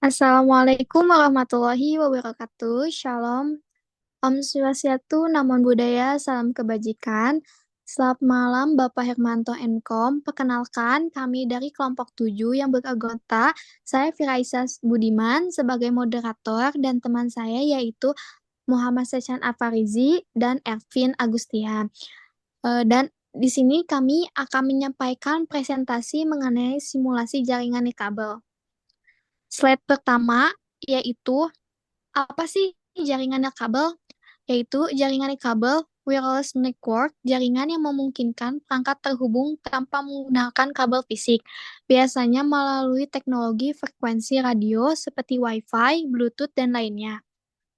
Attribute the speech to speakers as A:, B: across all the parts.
A: Assalamualaikum warahmatullahi wabarakatuh. Shalom. Om Swastiastu, Namo Buddhaya, salam kebajikan. Selamat malam Bapak Hermanto Enkom. Perkenalkan, kami dari kelompok 7 yang beranggota, saya Firaisa Budiman sebagai moderator dan teman saya yaitu Muhammad Sechan Afarizi dan Ervin Agustian. Dan di sini kami akan menyampaikan presentasi mengenai simulasi jaringan nirkabel. Slide pertama yaitu apa sih jaringan nirkabel? Yaitu jaringan nirkabel wireless network, jaringan yang memungkinkan perangkat terhubung tanpa menggunakan kabel fisik, biasanya melalui teknologi frekuensi radio seperti Wi-Fi, Bluetooth, dan lainnya.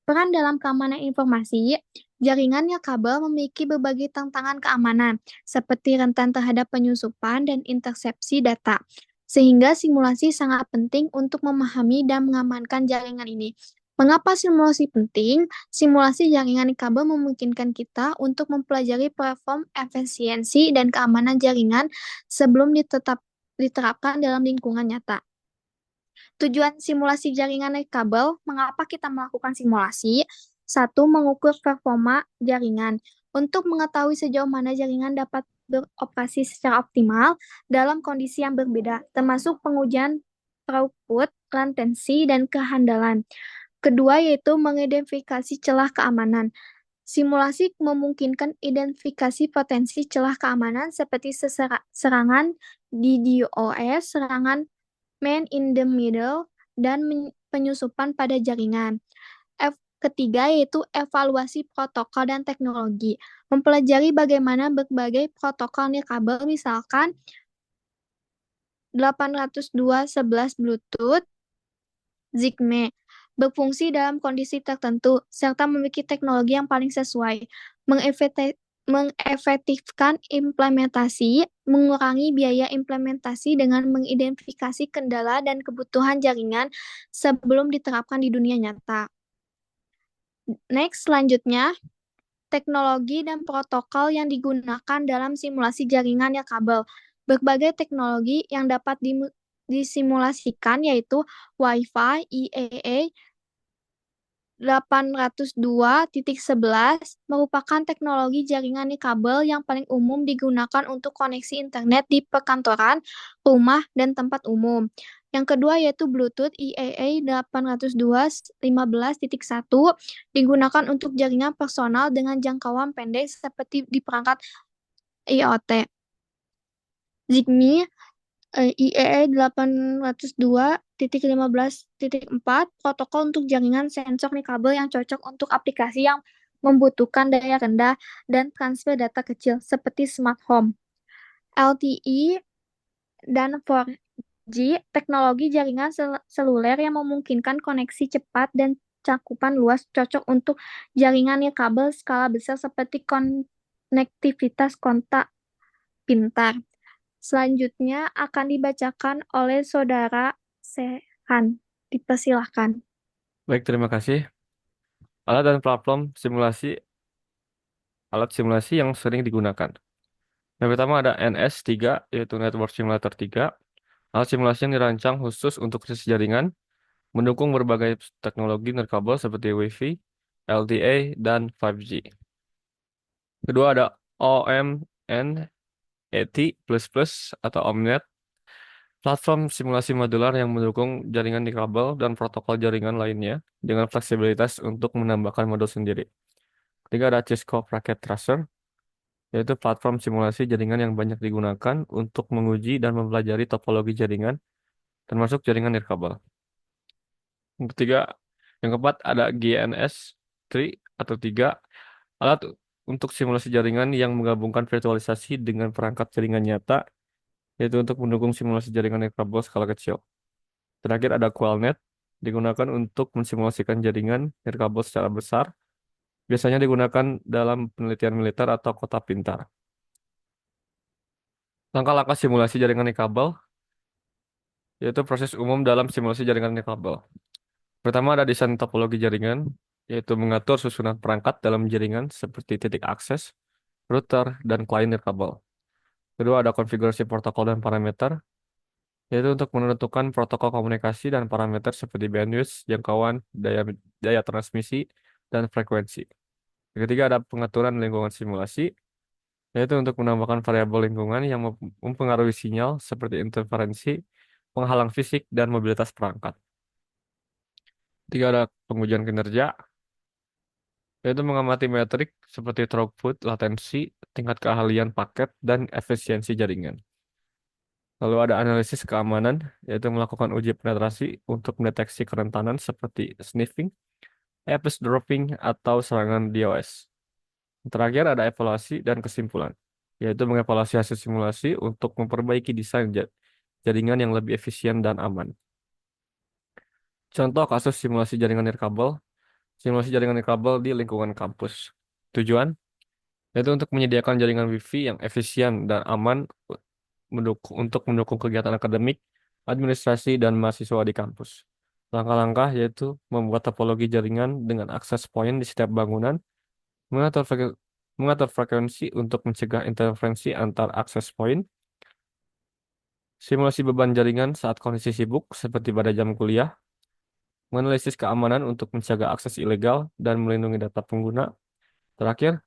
A: Peran dalam keamanan informasi, jaringan nirkabel memiliki berbagai tantangan keamanan, seperti rentan terhadap penyusupan dan intersepsi data, sehingga simulasi sangat penting untuk memahami dan mengamankan jaringan ini. Mengapa simulasi penting? Simulasi jaringan nirkabel memungkinkan kita untuk mempelajari perform efisiensi dan keamanan jaringan sebelum diterapkan dalam lingkungan nyata. Tujuan simulasi jaringan nirkabel, mengapa kita melakukan simulasi? Satu, mengukur performa jaringan. Untuk mengetahui sejauh mana jaringan dapat beroperasi secara optimal dalam kondisi yang berbeda, termasuk pengujian throughput, latensi, dan kehandalan. Kedua, yaitu mengidentifikasi celah keamanan. Simulasi memungkinkan identifikasi potensi celah keamanan seperti serangan DDoS, serangan man in the middle, dan penyusupan pada jaringan. Ketiga yaitu evaluasi protokol dan teknologi. Mempelajari bagaimana berbagai protokol nirkabel, misalkan 802.11 Bluetooth, Zigbee, berfungsi dalam kondisi tertentu, serta memiliki teknologi yang paling sesuai, mengefektifkan implementasi, mengurangi biaya implementasi dengan mengidentifikasi kendala dan kebutuhan jaringan sebelum diterapkan di dunia nyata. Next, selanjutnya, teknologi dan protokol yang digunakan dalam simulasi jaringan nirkabel. Berbagai teknologi yang dapat disimulasikan yaitu Wi-Fi, IEEE 802.11 merupakan teknologi jaringan nirkabel yang paling umum digunakan untuk koneksi internet di perkantoran, rumah, dan tempat umum. Yang kedua yaitu Bluetooth IEEE 802.15.1 digunakan untuk jaringan personal dengan jangkauan pendek seperti di perangkat IoT. Zigbee IEEE 802.15.4 protokol untuk jaringan sensor nirkabel yang cocok untuk aplikasi yang membutuhkan daya rendah dan transfer data kecil seperti smart home. LTE dan 4G teknologi jaringan seluler yang memungkinkan koneksi cepat dan cakupan luas, cocok untuk jaringan nirkabel skala besar seperti konektivitas kontak pintar. Selanjutnya akan dibacakan oleh Saudara Sehan. Dipersilahkan.
B: Baik, terima kasih. Alat dan platform simulasi, alat simulasi yang sering digunakan. Yang pertama ada NS3, yaitu Network Simulator 3. Alat simulasi yang dirancang khusus untuk krisis jaringan, mendukung berbagai teknologi nirkabel seperti Wi-Fi, LTE, dan 5G. Kedua ada OMNET++ atau OMNET, platform simulasi modular yang mendukung jaringan nirkabel dan protokol jaringan lainnya dengan fleksibilitas untuk menambahkan modul sendiri. Ketiga ada Cisco Packet Tracer, yaitu platform simulasi jaringan yang banyak digunakan untuk menguji dan mempelajari topologi jaringan, termasuk jaringan nirkabel. Yang ketiga, yang keempat ada GNS3 atau 3, alat untuk simulasi jaringan yang menggabungkan virtualisasi dengan perangkat jaringan nyata, yaitu untuk mendukung simulasi jaringan nirkabel skala kecil. Terakhir ada Qualnet, digunakan untuk mensimulasikan jaringan nirkabel secara besar, biasanya digunakan dalam penelitian militer atau kota pintar. Langkah-langkah simulasi jaringan nirkabel, yaitu proses umum dalam simulasi jaringan nirkabel. Pertama ada desain topologi jaringan, yaitu mengatur susunan perangkat dalam jaringan seperti titik akses, router, dan klien nirkabel. Kedua, ada konfigurasi protokol dan parameter, yaitu untuk menentukan protokol komunikasi dan parameter seperti bandwidth, jangkauan, daya transmisi, dan frekuensi. Yang ketiga, ada pengaturan lingkungan simulasi, yaitu untuk menambahkan variabel lingkungan yang mempengaruhi sinyal seperti interferensi, penghalang fisik, dan mobilitas perangkat. Tiga, ada pengujian kinerja, yaitu mengamati metrik seperti throughput, latensi, tingkat keahlian paket, dan efisiensi jaringan. Lalu ada analisis keamanan, yaitu melakukan uji penetrasi untuk mendeteksi kerentanan seperti sniffing, eavesdropping, atau serangan DOS. Terakhir ada evaluasi dan kesimpulan, yaitu mengevaluasi hasil simulasi untuk memperbaiki desain jaringan yang lebih efisien dan aman. Contoh kasus simulasi jaringan nirkabel, simulasi jaringan nirkabel di lingkungan kampus. Tujuan yaitu untuk menyediakan jaringan WiFi yang efisien dan aman untuk mendukung kegiatan akademik, administrasi, dan mahasiswa di kampus. Langkah-langkah yaitu membuat topologi jaringan dengan akses point di setiap bangunan, mengatur, mengatur frekuensi untuk mencegah interferensi antar akses point, simulasi beban jaringan saat kondisi sibuk seperti pada jam kuliah, menganalisis keamanan untuk mencegah akses ilegal dan melindungi data pengguna. Terakhir,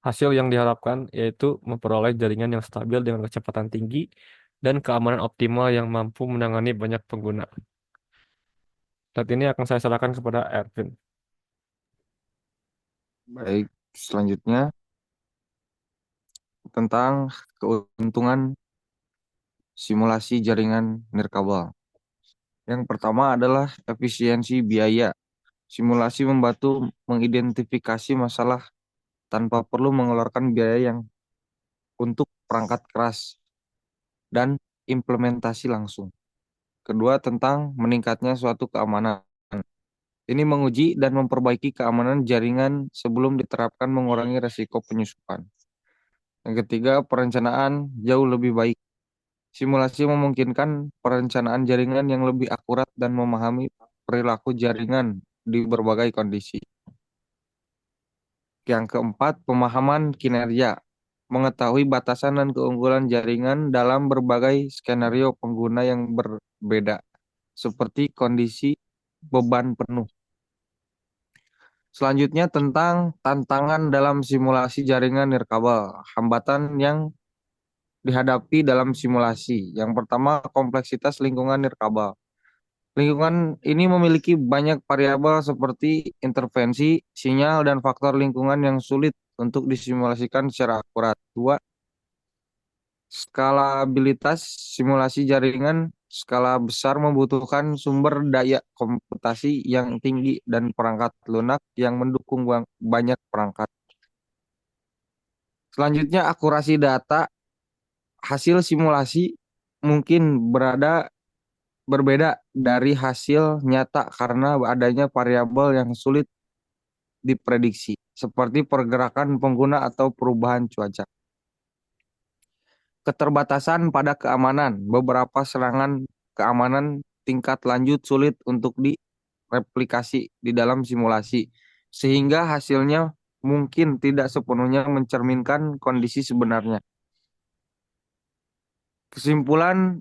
B: hasil yang diharapkan yaitu memperoleh jaringan yang stabil dengan kecepatan tinggi dan keamanan optimal yang mampu menangani banyak pengguna. Saat ini akan saya serahkan kepada Ervin.
C: Baik, selanjutnya tentang keuntungan simulasi jaringan nirkabel. Yang pertama adalah efisiensi biaya. Simulasi membantu mengidentifikasi masalah tanpa perlu mengeluarkan biaya yang untuk perangkat keras dan implementasi langsung. Kedua, tentang meningkatnya suatu keamanan. Ini menguji dan memperbaiki keamanan jaringan sebelum diterapkan mengurangi resiko penyusupan. Yang ketiga, perencanaan jauh lebih baik. Simulasi memungkinkan perencanaan jaringan yang lebih akurat dan memahami perilaku jaringan di berbagai kondisi. Yang keempat, pemahaman kinerja. Mengetahui batasan dan keunggulan jaringan dalam berbagai skenario pengguna yang berbeda, seperti kondisi beban penuh. Selanjutnya tentang tantangan dalam simulasi jaringan nirkabel. Hambatan yang dihadapi dalam simulasi. Yang pertama, kompleksitas lingkungan nirkabel. Lingkungan ini memiliki banyak variabel seperti intervensi, sinyal, dan faktor lingkungan yang sulit untuk disimulasikan secara akurat. Dua, skalabilitas simulasi jaringan skala besar membutuhkan sumber daya komputasi yang tinggi dan perangkat lunak yang mendukung banyak perangkat. Selanjutnya, akurasi data hasil simulasi mungkin berbeda dari hasil nyata karena adanya variabel yang sulit diprediksi, seperti pergerakan pengguna atau perubahan cuaca. Keterbatasan pada keamanan, beberapa serangan keamanan tingkat lanjut sulit untuk direplikasi di dalam simulasi, sehingga hasilnya mungkin tidak sepenuhnya mencerminkan kondisi sebenarnya. Kesimpulan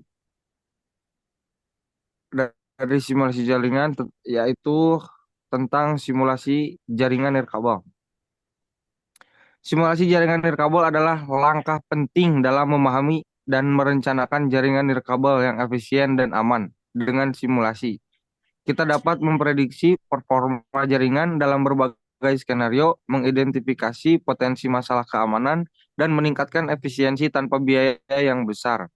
C: dari simulasi jaringan yaitu tentang simulasi jaringan nirkabel. Simulasi jaringan nirkabel adalah langkah penting dalam memahami dan merencanakan jaringan nirkabel yang efisien dan aman. Dengan simulasi, kita dapat memprediksi performa jaringan dalam berbagai skenario, mengidentifikasi potensi masalah keamanan, dan meningkatkan efisiensi tanpa biaya yang besar.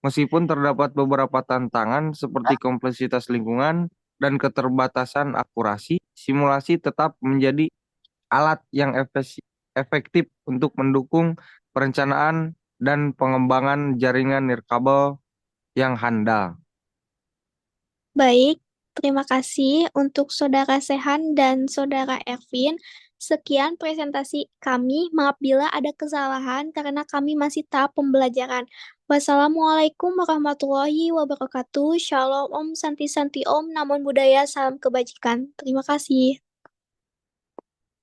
C: Meskipun terdapat beberapa tantangan seperti kompleksitas lingkungan dan keterbatasan akurasi, simulasi tetap menjadi alat yang efektif untuk mendukung perencanaan dan pengembangan jaringan nirkabel yang handal.
A: Baik, terima kasih untuk Saudara Sehan dan Saudara Ervin. Sekian presentasi kami. Maaf bila ada kesalahan karena kami masih tahap pembelajaran. Wassalamualaikum warahmatullahi wabarakatuh. Shalom Om Santi Santi Om. Namo Buddhaya. Salam kebajikan. Terima kasih.